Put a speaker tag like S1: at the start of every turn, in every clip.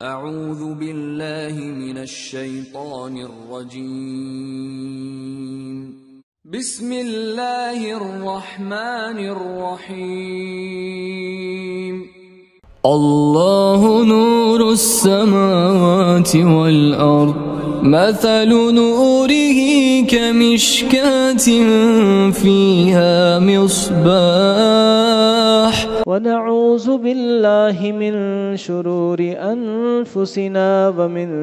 S1: اعوذ باللہ من الشیطان الرجیم بسم اللہ الرحمن الرحیم اللہ نور السماوات والارض مثل نوره كمشكاة فيها مصباح
S2: ونعوذ بالله من شرور أنفسنا ومن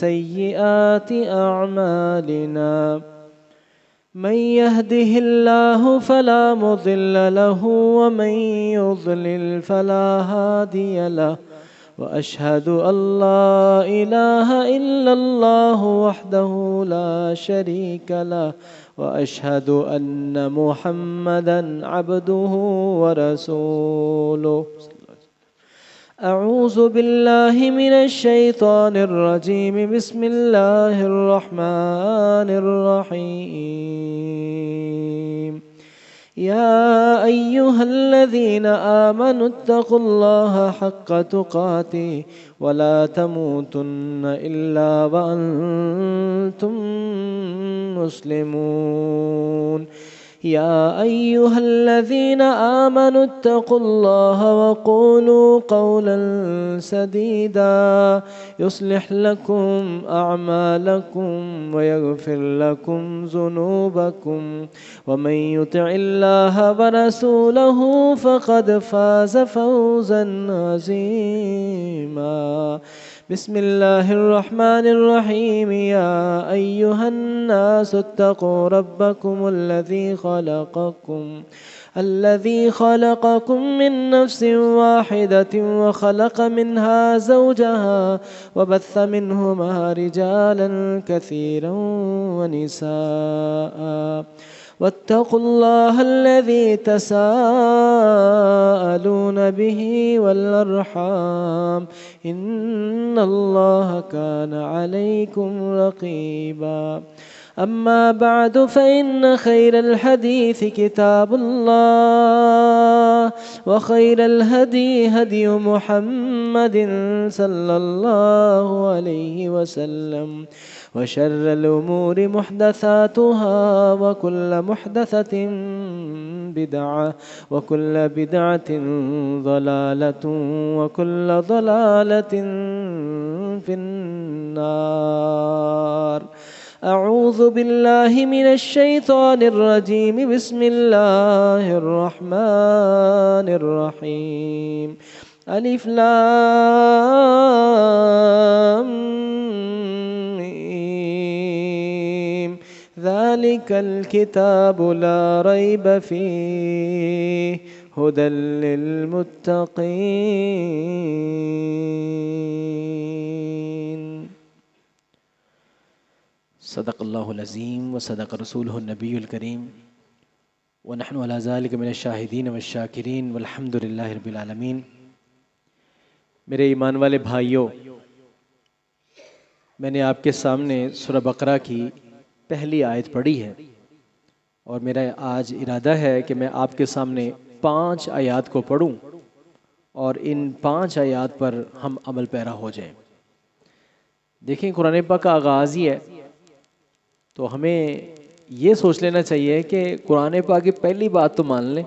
S2: سيئات أعمالنا من يهده الله فلا مضل له ومن يضلل فلا هادي له وأشهد أن لا إله إلا الله وحده لا شريك له وأشهد أن محمدًا عبده ورسوله أعوذ بالله من الشيطان الرجيم بسم الله الرحمن الرحيم يا أيها الذين آمنوا اتقوا الله حق تقاته ولا تموتن إلا وأنتم مسلمون يا أيها الذين آمنوا اتقوا الله وقولوا قولا سديدا يصلح لكم أعمالكم ويغفر لكم ذنوبكم ومن يطع الله ورسوله فقد فاز فوزا عظيما بسم الله الرحمن الرحيم يا أيها الناس اتقوا ربكم الذي خلقكم من نفس واحدة وخلق منها زوجها وبث منهما رجالا كثيرا ونساء واتقوا الله الذي تساءلون به والأرحام إن الله كان عليكم رقيبا أما بعد فإن خير الحديث كتاب الله وخير الهدي هدي محمد صلى الله عليه وسلم وشر الأمور محدثاتها وكل محدثة بدعة وكل بدعة ضلالة وكل ضلالة في النار أعوذ بالله من الشيطان الرجيم بسم الله الرحمن الرحيم ألف لام ميم ذلك الكتاب لا ريب فيه هدى للمتقين
S3: صدق اللہ العظیم وصدق رسولہ النبی الکریم ونحن علی ذلک من الشاہدین والشاکرین والحمد للہ رب العالمین۔ میرے ایمان والے بھائیوں، میں نے آپ کے سامنے سورہ بقرہ کی پہلی آیت پڑھی ہے اور میرا آج ارادہ ہے کہ میں آپ کے سامنے 5 آیات کو پڑھوں اور ان 5 آیات پر ہم عمل پیرا ہو جائیں۔ دیکھیں، قرآن پاک کا آغاز ہی ہے تو ہمیں یہ سوچ لینا چاہیے کہ قرآن پاک کی پہلی بات تو مان لیں۔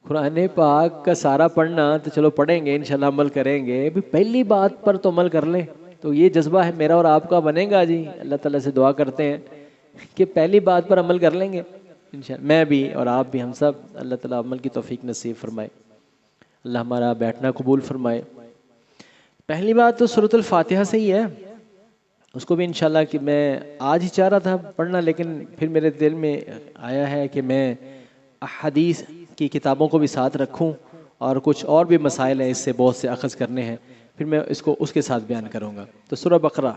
S3: قرآن پاک کا سارا پڑھنا تو چلو پڑھیں گے، انشاءاللہ عمل کریں گے، پہلی بات پر تو عمل کر لیں۔ تو یہ جذبہ ہے میرا اور آپ کا بنے گا جی۔ اللہ تعالیٰ سے دعا کرتے ہیں کہ پہلی بات پر عمل کر لیں گے انشاءاللہ، میں بھی اور آپ بھی، ہم سب۔ اللہ تعالیٰ عمل کی توفیق نصیب فرمائے، اللہ ہمارا بیٹھنا قبول فرمائے۔ پہلی بات تو سورۃ الفاتحہ سے ہی ہے، اس کو بھی انشاءاللہ کہ میں آج ہی چاہ رہا تھا پڑھنا، لیکن پھر میرے دل میں آیا ہے کہ میں حدیث کی کتابوں کو بھی ساتھ رکھوں اور کچھ اور بھی مسائل ہیں، اس سے بہت سے اخذ کرنے ہیں، پھر میں اس کو اس کے ساتھ بیان کروں گا۔ تو سورہ بقرہ،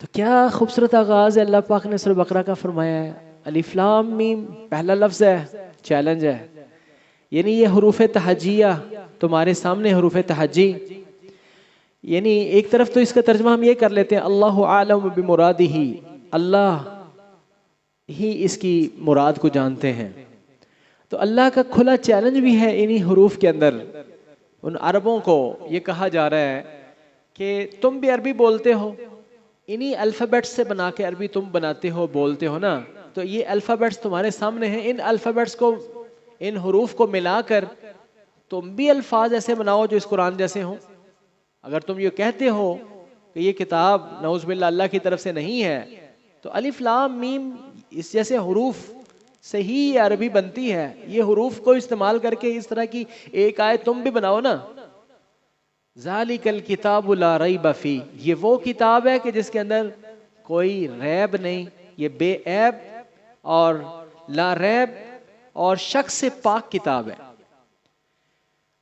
S3: تو کیا خوبصورت آغاز ہے اللہ پاک نے سورہ بقرہ کا فرمایا ہے۔ الف لام میم پہلا لفظ ہے، چیلنج ہے، یعنی یہ حروف تہجیہ تمہارے سامنے، حروف تہجی یعنی ایک طرف تو اس کا ترجمہ ہم یہ کر لیتے ہیں اللہ عالم بمرادہ، اللہ ہی اس کی مراد کو جانتے ہیں۔ تو اللہ کا کھلا چیلنج بھی ہے انہی حروف کے اندر ان عربوں کو یہ کہا جا رہا ہے کہ تم بھی عربی بولتے ہو، انہی الفابیٹس سے بنا کے عربی تم بناتے ہو، بولتے ہو نا، تو یہ الفابیٹس تمہارے سامنے ہیں، ان الفابیٹس کو، ان حروف کو ملا کر تم بھی الفاظ ایسے بناؤ جو اس قرآن جیسے ہوں۔ اگر تم یہ کہتے ہو کہ یہ کتاب نعوذ باللہ اللہ کی طرف سے نہیں ہے، تو الف لام میم اس جیسے حروف سے ہی یہ عربی بنتی ہے، یہ حروف کو استعمال کر کے اس طرح کی ایک آیت تم بھی بناؤ نا۔ ذالک الکتاب لا ریب فیہ، یہ وہ کتاب ہے کہ جس کے اندر کوئی ریب نہیں، یہ بے عیب اور لا ریب اور شک سے پاک کتاب ہے۔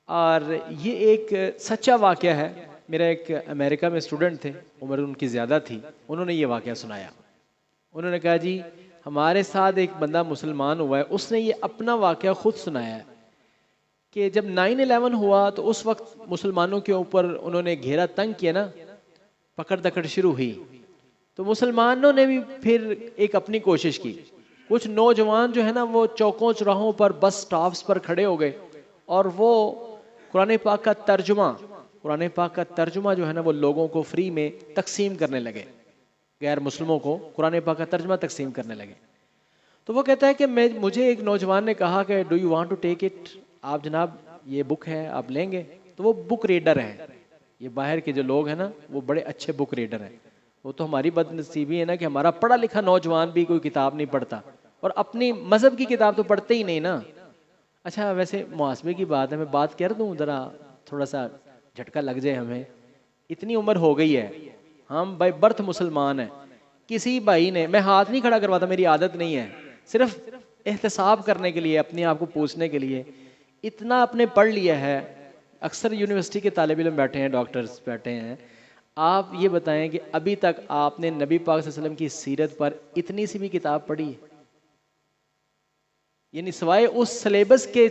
S3: اور یہ ایک سچا واقعہ ہے، میرا ایک امریکہ میں اسٹوڈنٹ تھے، عمر ان کی زیادہ تھی، انہوں نے یہ واقعہ سنایا۔ انہوں نے کہا جی ہمارے ساتھ ایک بندہ مسلمان ہوا ہے، اس نے یہ اپنا واقعہ خود سنایا ہے کہ جب 9/11 ہوا تو اس وقت مسلمانوں کے اوپر انہوں نے گھیرا تنگ کیا نا، پکڑ دکڑ شروع ہوئی، تو مسلمانوں نے بھی پھر ایک اپنی کوشش کی۔ کچھ نوجوان جو ہے نا وہ چوکوں چوراہوں پر، بس سٹاپس پر کھڑے ہو گئے اور وہ قرآن پاک کا ترجمہ جو ہے نا وہ لوگوں کو فری میں تقسیم کرنے لگے، غیر مسلموں کو قرآن پاک کا ترجمہ تقسیم کرنے لگے۔ تو وہ کہتا ہے کہ مجھے ایک نوجوان نے کہا کہ do you want to take it, آپ جناب یہ بک ہے آپ لیں گے؟ تو وہ بک ریڈر ہیں، یہ باہر کے جو لوگ ہیں نا وہ بڑے اچھے بک ریڈر ہیں۔ وہ تو ہماری بد نصیبی ہے نا کہ ہمارا پڑھا لکھا نوجوان بھی کوئی کتاب نہیں پڑھتا، اور اپنی مذہب کی کتاب تو پڑھتے ہی نہیں نا۔ اچھا ویسے محاسبے کی بات ہے، میں بات کر دوں ذرا، تھوڑا سا جھٹکا لگ جائے ہمیں۔ اتنی عمر ہو گئی ہے، ہم بائی برتھ مسلمان ہیں، کسی بھائی نے، میں ہاتھ نہیں کھڑا کرواتا، میری عادت نہیں ہے، صرف احتساب کرنے کے لیے، اپنے آپ کو پوچھنے کے لیے، اتنا اپنے پڑھ لیا ہے۔ اکثر یونیورسٹی کے طالب علم بیٹھے ہیں، ڈاکٹرز بیٹھے ہیں، آپ یہ بتائیں کہ ابھی تک آپ نے نبی پاک صلی اللہ علیہ وسلم کی سیرت پر اتنی سی بھی کتاب پڑھی ہے؟ یعنی سوائے اس سلیبس کی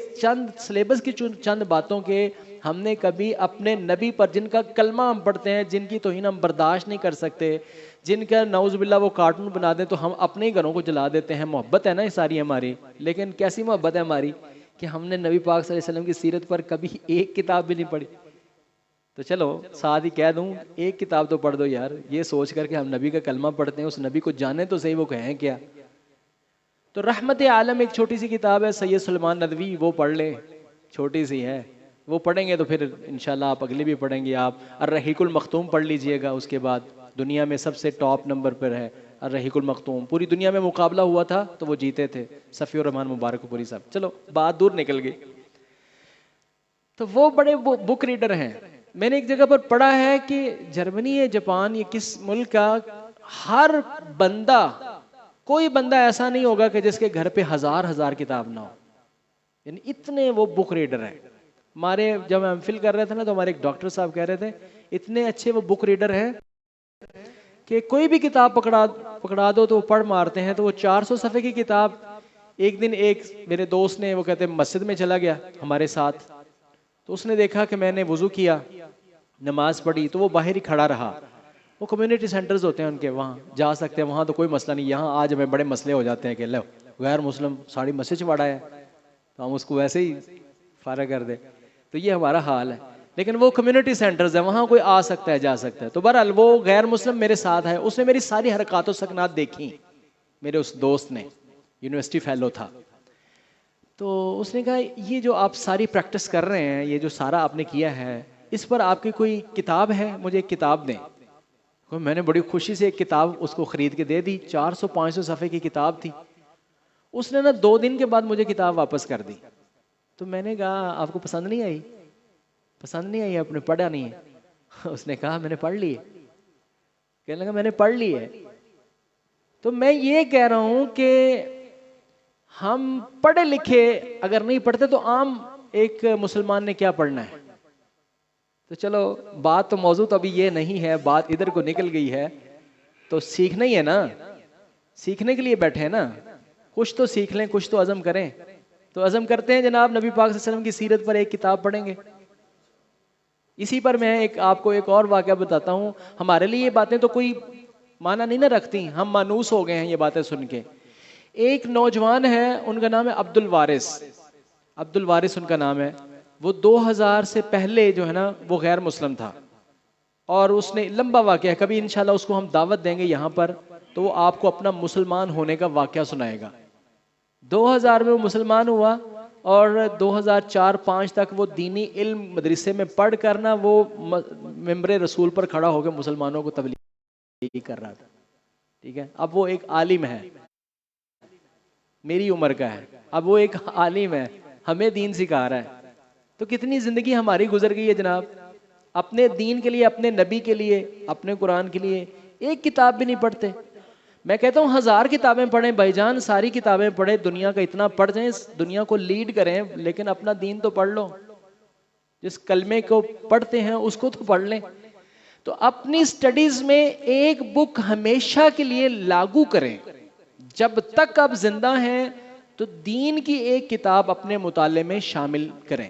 S3: چند باتوں کے، ہم نے کبھی اپنے نبی پر، جن کا کلمہ ہم پڑھتے ہیں، جن کی توہین ہم برداشت نہیں کر سکتے، جن کا نعوذ باللہ وہ کارٹون بنا دیں تو ہم اپنے ہی گھروں کو جلا دیتے ہیں، محبت ہے نا یہ ساری ہماری، لیکن کیسی محبت ہے ہماری کہ ہم نے نبی پاک صلی اللہ علیہ وسلم کی سیرت پر کبھی ایک کتاب بھی نہیں پڑھی؟ تو چلو ساتھ ہی کہہ دوں ایک کتاب تو پڑھ دو یار، یہ سوچ کر کہ ہم نبی کا کلمہ پڑھتے ہیں، اس نبی کو جانیں تو صحیح وہ کہیں کیا۔ تو رحمت عالم ایک چھوٹی سی کتاب ہے، سید سلیمان ندوی، وہ پڑھ لیں، چھوٹی سی ہے، وہ پڑھیں گے تو پھر انشاءاللہ آپ اگلی بھی پڑھیں گے۔ آپ الرحیق المختوم پڑھ لیجئے گا، اس کے بعد دنیا میں سب سے ٹاپ نمبر پر ہے الرحیق المختوم، پوری دنیا میں مقابلہ ہوا تھا تو وہ جیتے تھے، صفی الرحمان مبارک پوری صاحب۔ چلو بات دور نکل گئی، تو وہ بڑے بک ریڈر ہیں۔ میں نے ایک جگہ پر پڑھا ہے کہ جرمنی ہے، جاپان، یہ کس ملک کا، ہر بندہ، کوئی بندہ ایسا نہیں ہوگا کہ جس کے گھر پہ ہزار کتاب نہ ہو، یعنی اتنے وہ بک ریڈر ہیں۔ ہمارے جب ہم فل کر رہے تھے نا تو ہمارے ایک ڈاکٹر صاحب کہہ رہے تھے اتنے اچھے وہ بک ریڈر ہیں کہ کوئی بھی کتاب پکڑا دو تو وہ پڑھ مارتے ہیں۔ تو وہ 400 صفحے کی کتاب، ایک دن ایک میرے دوست نے، وہ کہتے ہیں مسجد میں چلا گیا ہمارے ساتھ، تو اس نے دیکھا کہ میں نے وضو کیا، نماز پڑھی، تو وہ باہر ہی کھڑا رہا۔ وہ کمیونٹی سینٹرز ہوتے ہیں ان کے، وہاں جا سکتے ہیں، وہاں تو کوئی مسئلہ نہیں۔ یہاں آج ہمیں بڑے مسئلے ہو جاتے ہیں کہ لو غیر مسلم ساڑی مسجد چڑھا ہے تو ہم اس کو ویسے ہی فارغ کر دیں، تو یہ ہمارا حال ہے۔ لیکن وہ کمیونٹی سینٹرز ہیں، وہاں کوئی آ سکتا ہے، جا سکتا ہے۔ تو بہرحال وہ غیر مسلم میرے ساتھ ہے، اس نے میری ساری حرکات و سکنات دیکھی، میرے اس دوست نے، یونیورسٹی فیلو تھا۔ تو اس نے کہا یہ جو آپ ساری پریکٹس کر رہے ہیں، یہ جو سارا آپ نے کیا ہے، اس پر آپ کی کوئی کتاب ہے؟ مجھے ایک کتاب دیں۔ میں نے بڑی خوشی سے ایک کتاب اس کو خرید کے دے دی، 400-500 صفحے کی کتاب تھی۔ اس نے نا 2 دن کے بعد مجھے کتاب واپس کر دی۔ تو میں نے کہا آپ کو پسند نہیں آئی؟ پسند نہیں آئی، آپ نے پڑھا نہیں ہے؟ اس نے کہا میں نے پڑھ لی ہے۔ کہنے لگا میں نے پڑھ لی ہے۔ تو میں یہ کہہ رہا ہوں کہ ہم پڑھے لکھے اگر نہیں پڑھتے تو عام ایک مسلمان نے کیا پڑھنا ہے؟ تو چلو بات تو موضوع تو ابھی یہ نہیں ہے، بات ادھر کو نکل گئی ہے، تو سیکھنا ہی ہے نا، سیکھنے کے لیے بیٹھے ہیں نا، کچھ تو سیکھ لیں، کچھ تو عزم کریں۔ تو عزم کرتے ہیں جناب نبی پاک صلی اللہ علیہ وسلم کی سیرت پر ایک کتاب پڑھیں گے۔ اسی پر میں آپ کو ایک اور واقعہ بتاتا ہوں۔ ہمارے لیے یہ باتیں تو کوئی معنی نہیں نہ رکھتی، ہم مانوس ہو گئے ہیں یہ باتیں سن کے۔ ایک نوجوان ہے، ان کا نام ہے عبد الوارث ان کا نام ہے، وہ 2000 سے پہلے جو ہے نا وہ غیر مسلم تھا، اور اس نے لمبا واقعہ ہے، کبھی انشاءاللہ اس کو ہم دعوت دیں گے یہاں پر تو وہ آپ کو اپنا مسلمان ہونے کا واقعہ سنائے گا۔ 2000 میں وہ مسلمان ہوا اور 2004-5 تک وہ دینی علم مدرسے میں پڑھ کر نا وہ ممبر رسول پر کھڑا ہو کے مسلمانوں کو تبلیغ کر رہا تھا، ٹھیک ہے۔ اب وہ ایک عالم ہے، میری عمر کا ہے، اب وہ ایک عالم ہے، ہمیں دین سکھا رہا ہے۔ تو کتنی زندگی ہماری گزر گئی ہے جناب، اپنے دین کے لیے، اپنے نبی کے لیے، اپنے قرآن کے لیے ایک کتاب بھی نہیں پڑھتے۔ میں کہتا ہوں 1000 کتابیں پڑھیں بھائی جان، ساری کتابیں پڑھیں، دنیا کا اتنا پڑھ جائیں، دنیا کو لیڈ کریں، لیکن اپنا دین تو پڑھ لو۔ جس کلمے کو پڑھتے ہیں اس کو تو پڑھ لیں۔ تو اپنی سٹڈیز میں ایک بک ہمیشہ کے لیے لاگو کریں، جب تک آپ زندہ ہیں تو دین کی ایک کتاب اپنے مطالعے میں شامل کریں،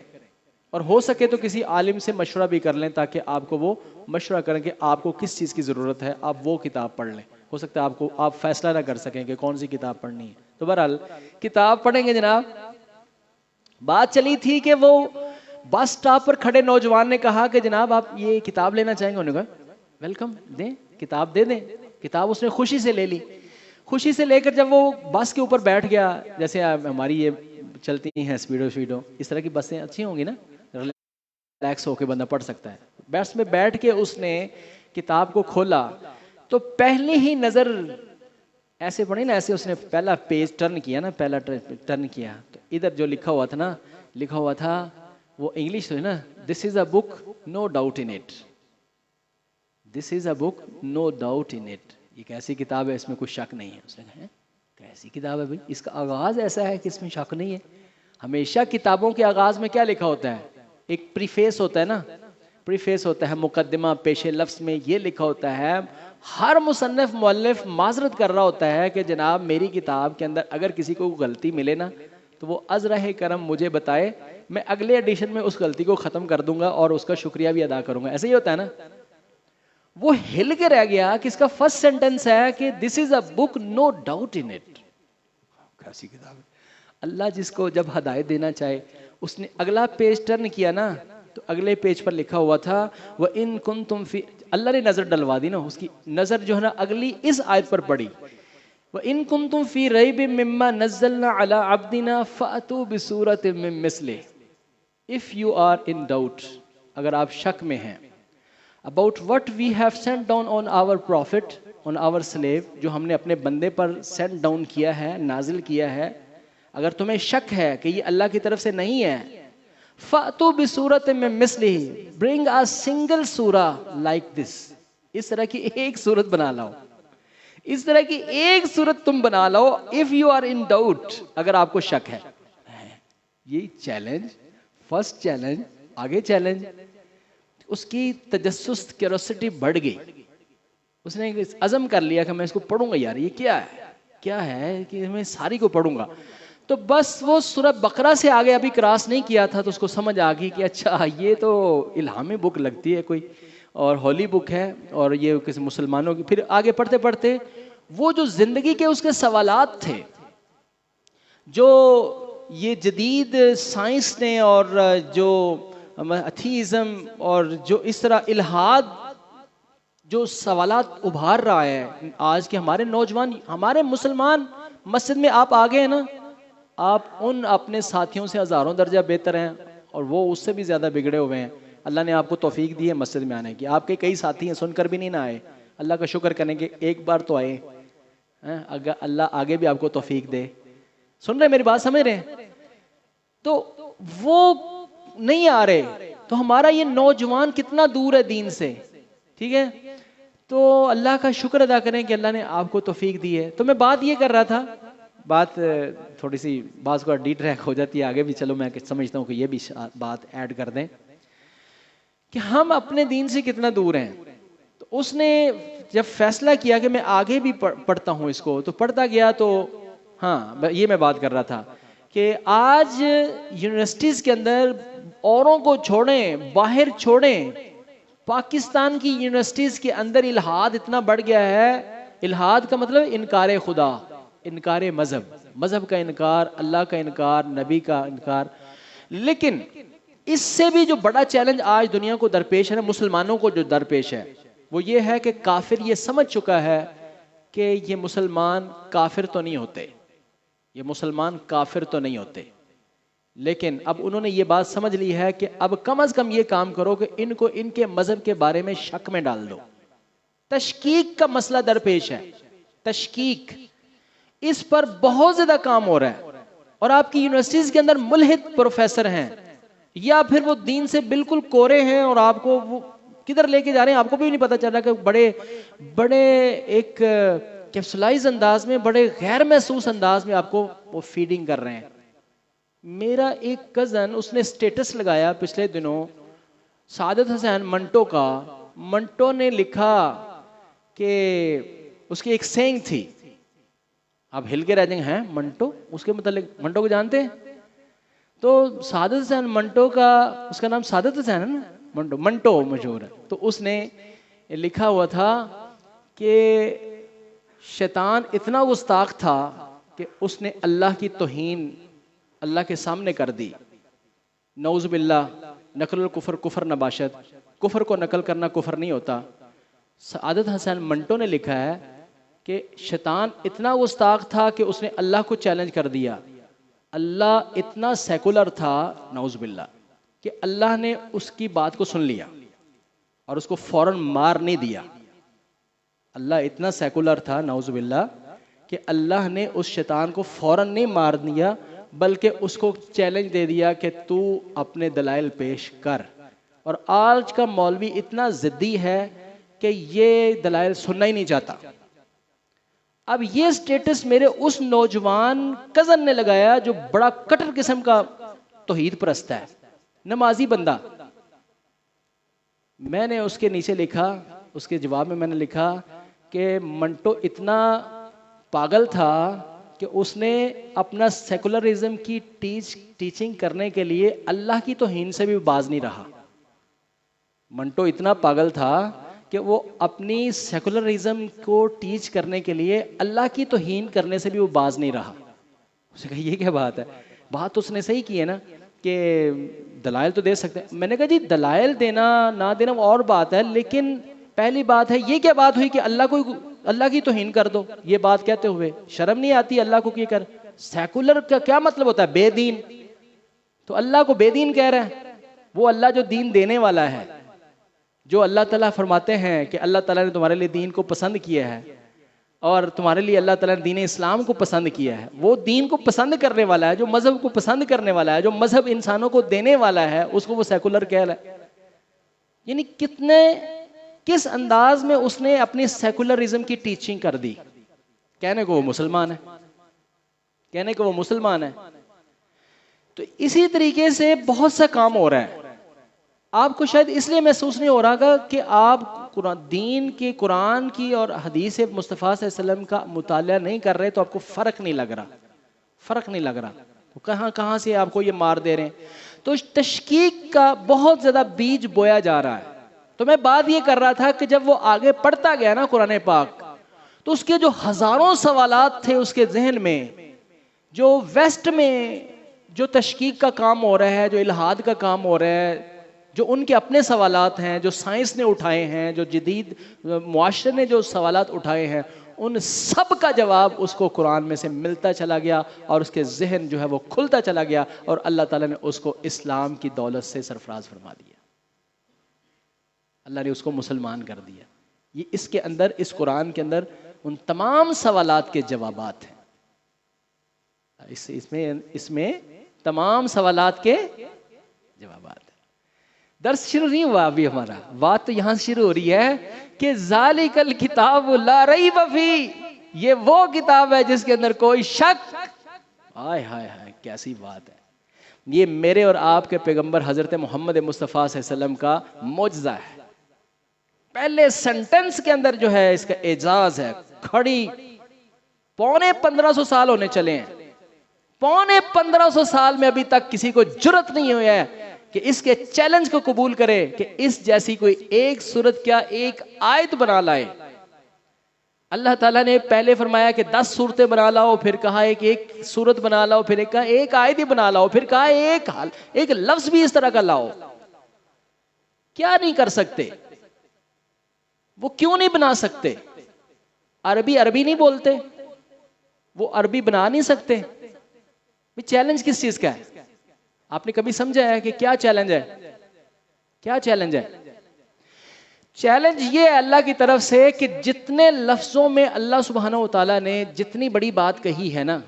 S3: اور ہو سکے تو کسی عالم سے مشورہ بھی کر لیں تاکہ آپ کو وہ مشورہ کریں کہ آپ کو کس چیز کی ضرورت ہے، آپ وہ کتاب پڑھ لیں۔ ہو سکتا ہے آپ فیصلہ نہ کر سکیں کہ کون سی کتاب پڑھنی ہے، تو بہرحال کتاب پڑھیں گے جناب۔ بات چلی تھی کہ وہ بس سٹاپ پر کھڑے نوجوان نے کہا کہ جناب آپ یہ کتاب لینا چاہیں گے؟ انہوں نے کہا ویلکم، دیں کتاب، دے دیں کتاب۔ اس نے خوشی سے لے لی، خوشی سے لے کر جب وہ بس کے اوپر بیٹھ گیا، جیسے ہماری یہ چلتی ہیں اسپیڈو، اس طرح کی بسیں اچھی ہوں گی نا، ریلیکس ہو کے بندہ پڑھ سکتا ہے۔ بس میں بیٹھ کے اس نے کتاب کو کھولا تو پہلی ہی نظر ایسے پڑھی نا، ایسے اس نے پہلا پیج ٹرن کیا نا، پہلا ٹرن کیا تو ادھر جو لکھا ہوا تھا نا، لکھا ہوا تھا وہ انگلش ہے نا، this is a book no doubt in it, this is a book no doubt in it, یہ کیسی کتاب ہے اس میں کوئی شک نہیں ہے۔ اس نے کہا کیسی کتاب ہے بھائی، اس کا آغاز ایسا ہے کہ اس میں شک نہیں ہے۔ ہمیشہ کتابوں کے آغاز میں کیا لکھا ہوتا ہے؟ ایک پریفیس ہوتا ہے نا، پریفیس ہوتا ہے، مقدمہ پیش لفظ میں یہ لکھا ہوتا ہے، ہر مصنف مؤلف معذرت کر رہا ہوتا ہے کہ جناب میری کتاب کے اندر اگر کسی کو غلطی ملے نا تو وہ از رہ کرم مجھے بتائے، میں اگلے ایڈیشن میں اس غلطی کو ختم کر دوں گا اور اس کا شکریہ بھی ادا کروں گا۔ ایسے ہی ہوتا ہے نا۔ وہ ہل کے رہ گیا کہ اس کا فرسٹ سینٹنس ہے کہ دس is a book no doubt in it, کیسی کتاب ہے۔ اللہ جس کو جب ہدایت دینا چاہے، اس نے اگلا پیج ٹرن کیا نا تو اگلے پیج پر لکھا ہوا تھا وَإِن كُنتُمْ فِي، اللہ نے نظر ڈلوا دی نا، اس کی نظر جو ہے نا اگلی اس آیت پر پڑی، وَإِن كُنتُمْ فِي رَيْبٍ مِّمَّا نَزَّلْنَا عَلَىٰ عَبْدِنَا فَأْتُوا بِسُورَةٍ مِّن مِّثْلِهِ if you are in doubt، اگر آپ شک میں ہیں about what we have sent down on our prophet on our slave، جو ہم نے اپنے بندے پر send down کیا ہے، نازل کیا ہے، اگر تمہیں شک ہے کہ یہ اللہ کی طرف سے نہیں ہے، فَأْتُوا بِسُورَةٍ مِّن مِّثْلِهِ bring a single surah like this، اس طرح کی ایک سورت بنا لاؤ، اس طرح کی ایک سورت تم بنا لاؤ if you are in doubt، اگر آپ کو شک ہے۔ یہ چیلنج، فرسٹ چیلنج، آگے چیلنج، اس کی تجسس کیوریوسٹی بڑھ گئی، اس نے عزم کر لیا کہ میں اس کو پڑھوں گا، یار یہ کیا ہے کہ میں ساری کو پڑھوں گا۔ تو بس وہ سورہ بقرہ سے آگے ابھی کراس نہیں کیا تھا تو اس کو سمجھ آ گئی کہ اچھا یہ تو الہامی بک لگتی ہے کوئی، اور ہولی بک ہے، اور یہ کسی مسلمانوں کی۔ پھر آگے پڑھتے پڑھتے وہ جو زندگی کے اس کے سوالات تھے، جو یہ جدید سائنس نے اور جو ایتھیزم اور جو اس طرح الہاد جو سوالات ابھار رہا ہے آج کے ہمارے نوجوان، ہمارے مسلمان، مسجد میں آپ آگے ہیں نا، آپ ان اپنے ساتھیوں سے ہزاروں درجہ بہتر ہیں اور وہ اس سے بھی زیادہ بگڑے ہوئے ہیں۔ اللہ نے آپ کو توفیق دی ہے مسجد میں آنے کی، آپ کے کئی ساتھی ہیں سن کر بھی نہیں نہ آئے، اللہ کا شکر کریں کہ ایک بار تو آئے، اگر اللہ آگے بھی آپ کو توفیق دے۔ سن رہے میری بات، سمجھ رہے ہیں؟ تو وہ نہیں آ رہے، تو ہمارا یہ نوجوان کتنا دور ہے دین سے، ٹھیک ہے؟ تو اللہ کا شکر ادا کریں کہ اللہ نے آپ کو توفیق دی ہے۔ تو میں بات یہ کر رہا تھا، بات تھوڑی سی بعض کو ڈی ٹریک ہو جاتی ہے، آگے بھی چلو میں سمجھتا ہوں کہ یہ بھی بات ایڈ کر دیں کہ ہم اپنے دین سے کتنا دور ہیں۔ تو اس نے جب فیصلہ کیا کہ میں آگے بھی پڑھتا ہوں اس کو، تو پڑھتا گیا۔ تو ہاں یہ میں بات کر رہا تھا کہ آج یونیورسٹیز کے اندر اوروں کو چھوڑیں، باہر چھوڑیں، پاکستان کی یونیورسٹیز کے اندر الہاد اتنا بڑھ گیا ہے۔ الہاد کا مطلب انکار خدا، انکار مذہب، مذہب کا انکار، اللہ کا انکار، نبی کا انکار۔ لیکن اس سے بھی جو بڑا چیلنج آج دنیا کو درپیش ہے نا، مسلمانوں کو جو درپیش ہے، وہ یہ ہے کہ کافر یہ سمجھ چکا ہے کہ یہ مسلمان کافر تو نہیں ہوتے، یہ مسلمان کافر تو نہیں ہوتے، لیکن اب انہوں نے یہ بات سمجھ لی ہے کہ اب کم از کم یہ کام کرو کہ ان کو ان کے مذہب کے بارے میں شک میں ڈال دو۔ تشکیک کا مسئلہ درپیش ہے، تشکیک، اس پر بہت زیادہ کام ہو رہا ہے، اور آپ کی یونیورسٹیز کے اندر ملحد پروفیسر ہیں، یا پھر وہ دین سے بالکل کورے ہیں اور آپ کو وہ کدھر لے کے جا رہے ہیں آپ کو بھی نہیں پتا چل رہا، کہ بڑے ایک کیپسولائز انداز میں، بڑے غیر محسوس انداز میں آپ کو وہ فیڈنگ کر رہے ہیں۔ میرا ایک کزن، اس نے سٹیٹس لگایا پچھلے دنوں سعادت حسین منٹو کا، منٹو نے لکھا کہ اس کی ایک سینگ تھی، آپ ہل کے رہ جائیں ہیں منٹو، اس کے متعلق منٹو کو جانتے ہیں؟ تو سعادت حسین منٹو کا، اس کا نام سعادت حسین ہے نا، منٹو مشہور ہے، تو اس نے لکھا ہوا تھا کہ شیطان اتنا گستاخ تھا کہ اس نے اللہ کی توہین اللہ کے سامنے کر دی، نعوذ باللہ، نقل الکفر کفر نباشد، کفر کو نقل کرنا کفر نہیں ہوتا۔ سعادت حسین منٹو نے لکھا ہے کہ شیطان اتنا گستاخ تھا کہ اس نے اللہ کو چیلنج کر دیا، اللہ اتنا سیکولر تھا نعوذ باللہ کہ اللہ نے اس کی بات کو سن لیا اور اس کو فوراً مار نہیں دیا۔ اللہ اتنا سیکولر تھا نعوذ باللہ کہ اللہ نے اس شیطان کو فوراً نہیں مار دیا، بلکہ اس کو چیلنج دے دیا کہ تو اپنے دلائل پیش کر۔ اور آج کا مولوی اتنا ضدی ہے کہ یہ دلائل سننا ہی نہیں چاہتا۔ اب یہ سٹیٹس میرے اس نوجوان کزن نے لگایا جو بڑا کٹر قسم کا توحید پرست ہے، نمازی بندہ۔ میں نے اس کے نیچے لکھا، اس کے جواب میں میں نے لکھا کہ منٹو اتنا پاگل تھا کہ اس نے اپنا سیکولرزم کی ٹیچنگ کرنے کے لیے اللہ کی توہین سے بھی باز نہیں رہا۔ منٹو اتنا پاگل تھا کہ وہ اپنی سیکولرزم کو ٹیچ کرنے کے لیے اللہ کی توہین کرنے سے بھی وہ باز نہیں رہا۔ اس نے کہا یہ کیا بات ہے؟ بات تو اس نے صحیح کی ہے نا کہ دلائل تو دے سکتے ہیں۔ میں نے کہا جی دلائل دینا نہ دینا وہ اور بات ہے، لیکن پہلی بات ہے یہ کیا بات ہوئی کہ اللہ کی توہین کر دو؟ یہ بات کہتے ہوئے شرم نہیں آتی اللہ کو؟ کر سیکولر کا کیا مطلب ہوتا ہے؟ بے دین۔ تو اللہ کو بے دین کہہ رہا ہے؟ وہ اللہ جو دین دینے والا ہے، جو اللہ تعالیٰ فرماتے ہیں کہ اللہ تعالیٰ نے تمہارے لیے دین کو پسند کیا ہے اور تمہارے لیے اللہ تعالیٰ نے دین اسلام کو پسند کیا ہے، وہ دین کو پسند کرنے والا ہے، جو مذہب کو پسند کرنے والا ہے، جو مذہب انسانوں کو دینے والا ہے، اس کو وہ سیکولر کہہ رہا ہے۔ یعنی کس انداز میں اس نے اپنی سیکولرزم کی ٹیچنگ کر دی، کہنے کو وہ مسلمان ہے، کہنے کو وہ مسلمان ہے۔ تو اسی طریقے سے بہت سا کام ہو رہا ہے۔ آپ کو شاید اس لیے محسوس نہیں ہو رہا کہ آپ دین کی، قرآن کی اور حدیث مصطفیٰ صلی اللہ علیہ وسلم کا مطالعہ نہیں کر رہے، تو آپ کو فرق نہیں لگ رہا، فرق نہیں لگ رہا، تو کہاں سے آپ کو یہ مار دے رہے ہیں۔ تو تشکیک کا بہت زیادہ بیج بویا جا رہا ہے۔ تو میں بات یہ کر رہا تھا کہ جب وہ آگے پڑھتا گیا نا قرآن پاک، تو اس کے جو ہزاروں سوالات تھے اس کے ذہن میں، جو ویسٹ میں جو تشکیک کا کام ہو رہا ہے، جو الہاد کا کام ہو رہا ہے، جو ان کے اپنے سوالات ہیں، جو سائنس نے اٹھائے ہیں، جو جدید معاشرے نے جو سوالات اٹھائے ہیں، ان سب کا جواب اس کو قرآن میں سے ملتا چلا گیا، اور اس کے ذہن جو ہے وہ کھلتا چلا گیا، اور اللہ تعالیٰ نے اس کو اسلام کی دولت سے سرفراز فرما دیا، اللہ نے اس کو مسلمان کر دیا۔ یہ اس کے اندر، اس قرآن کے اندر ان تمام سوالات کے جوابات ہیں، اس میں تمام سوالات کے جوابات ہیں۔ درس شروع نہیں ہوا ابھی ہمارا، بات تو یہاں شروع ہو رہی ہے کہ ذالک الکتاب لا ریب فیہ، یہ وہ کتاب ہے جس کے اندر کوئی شک، ہائے ہائے ہائے کیسی بات ہے۔ یہ میرے اور آپ کے پیغمبر حضرت محمد مصطفیٰ صلی اللہ علیہ وسلم کا معجزہ ہے۔ پہلے سنٹنس کے اندر جو ہے اس کا اعجاز ہے، کھڑی 1500 سال ہونے چلے ہیں، 1500 سال میں ابھی تک کسی کو جرت نہیں ہوئی ہے کہ اس کے چیلنج کو قبول کرے کہ اس جیسی کوئی ایک سورت کیا ایک آیت بنا لائے۔ اللہ تعالیٰ نے پہلے فرمایا کہ 10 صورتیں بنا لاؤ، پھر کہا ایک صورت بنا لاؤ، پھر کہا ایک آیت ہی بنا لاؤ، پھر کہا ایک لفظ بھی اس طرح کا لاؤ. کیا نہیں کر سکتے؟ وہ کیوں نہیں بنا سکتے؟ عربی نہیں بولتے، وہ عربی بنا نہیں سکتے. چیلنج کس چیز کا ہے؟ آپ نے کبھی سمجھا ہے کہ کیا چیلنج ہے؟ کیا چیلنج ہے؟ چیلنج یہ ہے اللہ کی طرف سے کہ جتنے لفظوں میں اللہ سبحانہ و تعالیٰ نے جتنی بڑی بات کہی ہے نا،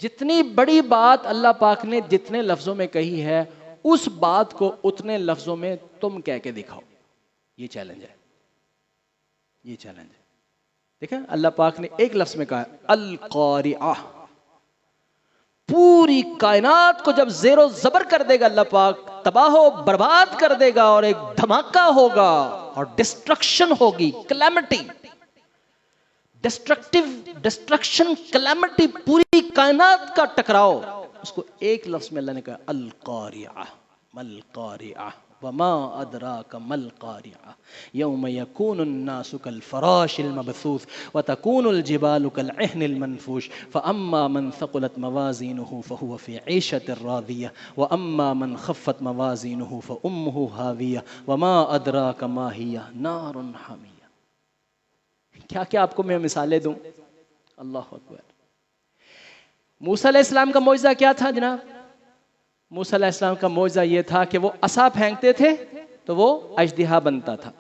S3: جتنی بڑی بات اللہ پاک نے جتنے لفظوں میں کہی ہے، اس بات کو اتنے لفظوں میں تم کہہ کے دکھاؤ. یہ چیلنج ہے. یہ چیلنج ہے. دیکھیں اللہ پاک نے ایک لفظ میں کہا القارعہ. پوری کائنات کو جب زیر و زبر کر دے گا اللہ پاک، تباہ و برباد کر دے گا، اور ایک دھماکہ ہوگا اور ڈسٹرکشن ہوگی، کلیمٹی، ڈسٹرکشن، کلیمٹی، پوری کائنات کا ٹکراؤ. اس کو ایک لفظ میں اللہ نے کہا القارعہ. مل قارعہ وما ادراک مل قارعہ یوم یکون الناس کالفراش المبثوث وتکون الجبال کالعہن المنفوش فاما من ثقلت موازینہ فہو فی عیشۃ راضیہ واما من خفت موازینہ فامہ ہاویہ وما ادراک ما ہی نار حامیہ. کیا کیا آپ کو میں مثالیں دوں؟ اللہ اکبر. موسیٰ علیہ السلام کا معجزہ کیا تھا جناب؟ موسیٰ علیہ السلام کا معجزہ یہ تھا کہ وہ عصا پھینکتے تھے تو وہ اژدہا بنتا تھا،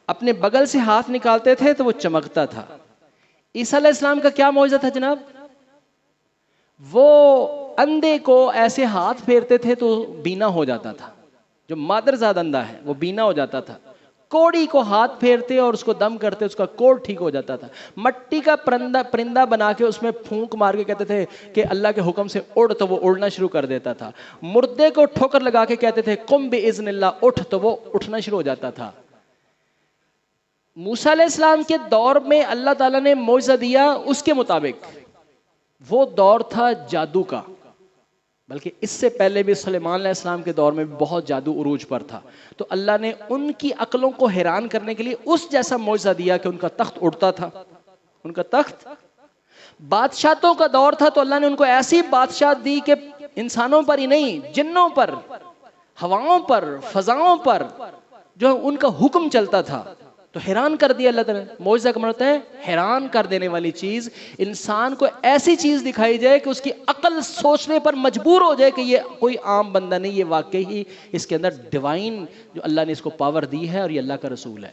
S3: اپنے بغل سے ہاتھ نکالتے تھے تو وہ چمکتا تھا. عیسیٰ علیہ السلام کا کیا معجزہ تھا جناب؟ وہ اندھے کو ایسے ہاتھ پھیرتے تھے تو بینا ہو جاتا تھا. جو مادرزاد اندھا ہے وہ بینا ہو جاتا تھا. کوڑی کو ہاتھ پھیرتے اور اس کو دم کرتے، اس کا کوڑ ٹھیک ہو جاتا تھا. مٹی کا پرندہ بنا کے اس میں پھونک مار کے کہتے تھے کہ اللہ کے حکم سے اڑ، تو وہ اڑنا شروع کر دیتا تھا. مردے کو ٹھوکر لگا کے کہتے تھے قم باذن اللہ، اٹھ، تو وہ اٹھنا شروع ہو جاتا تھا. موسیٰ علیہ السلام کے دور میں اللہ تعالیٰ نے معجزہ دیا اس کے مطابق. وہ دور تھا جادو کا، بلکہ اس سے پہلے بھی سلیمان علیہ السلام کے دور میں بھی بہت جادو عروج پر تھا. تو اللہ نے ان کی عقلوں کو حیران کرنے کے لیے اس جیسا معجزہ دیا کہ ان کا تخت اڑتا تھا. ان کا تخت، بادشاہتوں کا دور تھا تو اللہ نے ان کو ایسی بادشاہت دی کہ انسانوں پر ہی نہیں، جنوں پر، ہواؤں پر، فضاؤں پر جو ان کا حکم چلتا تھا. تو حیران کر دیا اللہ تعالیٰ. معجزہ کا مطلب ہے حیران کر دینے والی چیز. انسان کو ایسی چیز دکھائی جائے کہ اس کی عقل سوچنے پر مجبور ہو جائے کہ یہ کوئی عام بندہ نہیں، یہ واقعی اس کے اندر ڈیوائن جو اللہ نے اس کو پاور دی ہے اور یہ اللہ کا رسول ہے.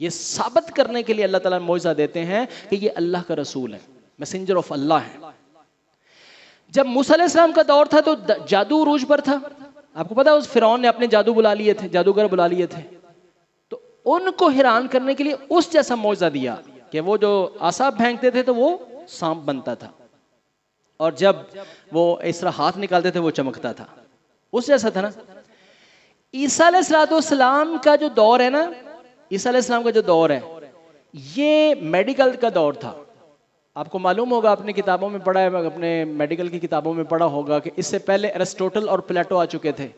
S3: یہ ثابت کرنے کے لیے اللہ تعالیٰ معجزہ دیتے ہیں کہ یہ اللہ کا رسول ہے، میسنجر آف اللہ ہے. جب موسیٰ علیہ السلام کا دور تھا تو جادو عروج پر تھا. آپ کو پتا ہے اس فرعون نے اپنے جادو بلا لیے تھے، جادوگر بلا لیے تھے. ان کو حیران کرنے کے لیے اس جیسا معجزہ دیا کہ وہ جو عصا پھینکتے تھے تو وہ سانپ بنتا تھا، اور جب وہ اس طرح ہاتھ نکالتے تھے وہ چمکتا تھا. اس جیسا تھا نا. عیسیٰ علیہ السلام کا جو دور ہے نا، عیسیٰ علیہ السلام کا جو دور ہے یہ میڈیکل کا دور تھا. آپ کو معلوم ہوگا، اپنی کتابوں میں پڑھا ہے، اپنے میڈیکل کی کتابوں میں پڑھا ہوگا کہ اس سے پہلے ارسطوٹل اور پلیٹو آ چکے تھے.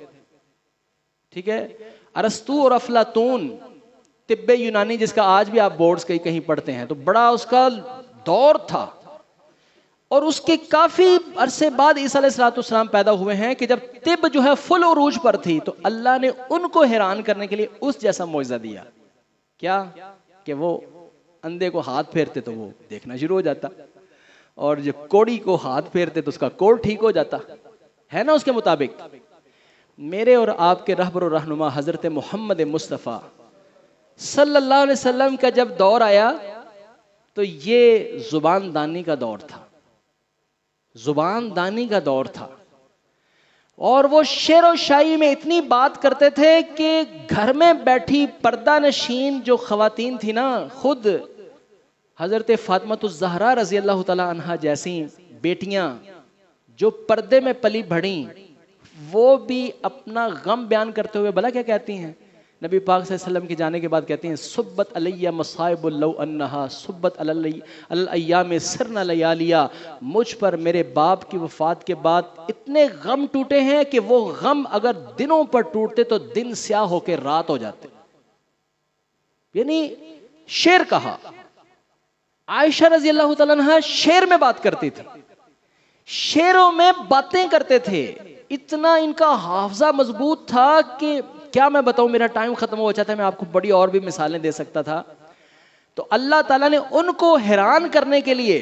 S3: ٹھیک ہے، ارسطو اور افلاطون، طب یونانی جس کا آج بھی آپ بورڈز کہیں پڑھتے ہیں، تو بڑا اس کا دور تھا. اور اس کے کافی عرصے بعد عیسیٰ علیہ السلام پیدا ہوئے ہیں کہ جب طب جو ہے فل عروج پر تھی تو اللہ نے ان کو حیران کرنے کے لیے اس جیسا معجزہ دیا. کیا؟ کہ وہ اندھے کو ہاتھ پھیرتے تو وہ دیکھنا شروع ہو جاتا، اور جب کوڑی کو ہاتھ پھیرتے تو اس کا کوڑ ٹھیک ہو جاتا ہے نا. اس کے مطابق میرے اور آپ کے رہبر و رہنما حضرت محمد مصطفیٰ صلی اللہ علیہ وسلم کا جب دور آیا تو یہ زبان دانی کا دور تھا. زبان دانی کا دور تھا، اور وہ شعر و شاعری میں اتنی بات کرتے تھے کہ گھر میں بیٹھی پردہ نشین جو خواتین تھی نا، خود حضرت فاطمہ الزہرا رضی اللہ تعالی عنہا جیسی بیٹیاں جو پردے میں پلی بڑھیں، وہ بھی اپنا غم بیان کرتے ہوئے بھلا کیا کہتی ہیں؟ نبی پاک صلی اللہ علیہ وسلم کے جانے کے بعد کہتی ہیں صبت علیہ مصائب لو انہا صبت الایام سرن لیالیا. مجھ پر میرے باپ کی وفات کے بعد اتنے غم ٹوٹے ہیں کہ وہ غم اگر دنوں پر ٹوٹتے تو دن سیاہ ہو کے رات ہو جاتے. یعنی شعر کہا عائشہ رضی اللہ تعالیٰ عنہ شعر میں بات کرتی تھی، شعروں میں باتیں کرتے تھے، اتنا ان کا حافظہ مضبوط تھا کہ کیا میں بتاؤں، میرا ٹائم ختم ہو جاتا ہے، میں آپ کو بڑی اور بھی مثالیں دے سکتا تھا۔ تو اللہ تعالیٰ نے ان کو حیران کرنے کے لیے،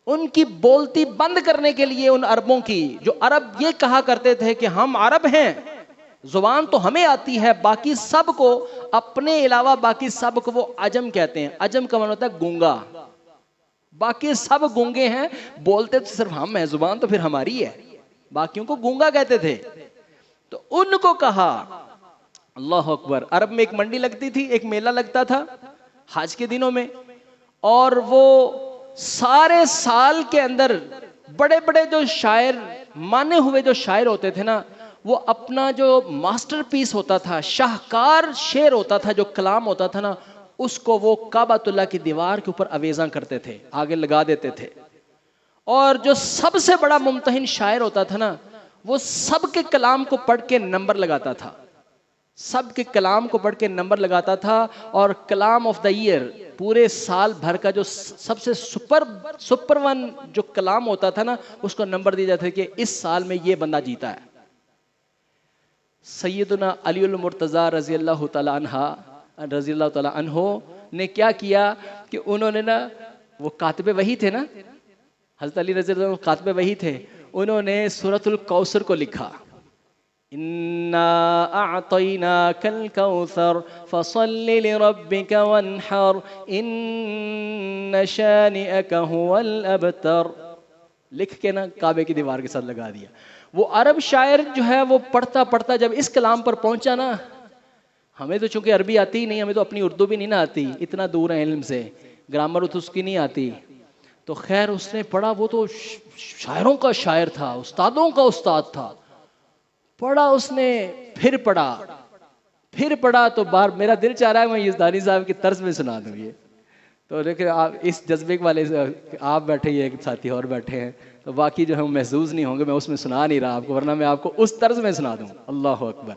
S3: ان کی بولتی بند کرنے کے لیے، ان عربوں کی، جو عرب یہ کہا کرتے تھے کہ ہم عرب ہیں، زبان تو ہمیں آتی ہے، باقی سب کو، اپنے علاوہ باقی سب کو وہ عجم کہتے ہیں۔ عجم کا معنی ہوتا ہے گونگا، باقی سب گونگے ہیں، بولتے تو صرف ہم ہیں، زبان تو پھر ہماری ہے، باقیوں کو گونگا کہتے تھے۔ تو ان کو کہا، اللہ اکبر، عرب میں ایک منڈی لگتی تھی، ایک میلہ لگتا تھا حج کے دنوں میں، اور وہ سارے سال کے اندر بڑے بڑے جو شاعر، مانے ہوئے جو شاعر ہوتے تھے نا، وہ اپنا جو ماسٹر پیس ہوتا تھا، شاہکار شعر ہوتا تھا، جو کلام ہوتا تھا نا، اس کو وہ کعبۃ اللہ کی دیوار کے اوپر اویزاں کرتے تھے، آگے لگا دیتے تھے۔ اور جو سب سے بڑا ممتحن شاعر ہوتا تھا نا، وہ سب کے کلام کو پڑھ کے نمبر لگاتا تھا، سب کے کلام کو پڑھ کے نمبر لگاتا تھا، اور کلام آف دا ایئر، پورے سال بھر کا جو سب سے سپر ون جو کلام ہوتا تھا نا، اس کو نمبر دیا جاتا تھا کہ اس سال میں یہ بندہ جیتا ہے۔ سیدنا علی المرتضیٰ رضی اللہ تعالیٰ عنہ نے کیا کیا کہ انہوں نے نا، وہ کاتب وحی تھے نا، حضرت علی رضی اللہ عنہ کاتب وحی تھے، انہوں نے سورۃ الکوثر کو لکھا، اِنَّا أَعْطَيْنَاكَ الْكَوْثَرَ فَصَلِّ لِرَبِّكَ وَانْحَرْ إِنَّ شَانِئَكَ هُوَ الْأَبْتَرُ، لکھ کے نا کعبے کی دیوار کے ساتھ لگا دیا۔ وہ عرب شاعر جو ہے، وہ پڑھتا پڑھتا جب اس کلام پر پہنچا نا، ہمیں تو چونکہ عربی آتی ہی نہیں، ہمیں تو اپنی اردو بھی نہیں نہ آتی، اتنا دور ہے علم سے، گرامر تو اس کی نہیں آتی، تو خیر اس نے پڑھا، وہ تو شاعروں کا شاعر تھا، استادوں کا استاد تھا، پڑھا اس نے، پھر پڑھا تو بار میرا دل چاہ رہا ہے میں یزدانی صاحب کی طرز میں سنا دوں یہ تو، لیکن آپ اس جذبے والے، آپ بیٹھے، یہ ایک ساتھی اور بیٹھے ہیں، تو باقی جو ہے محظوظ نہیں ہوں گے، میں اس میں سنا نہیں رہا آپ کو، ورنہ میں آپ کو اس طرز میں سنا دوں۔ اللہ اکبر۔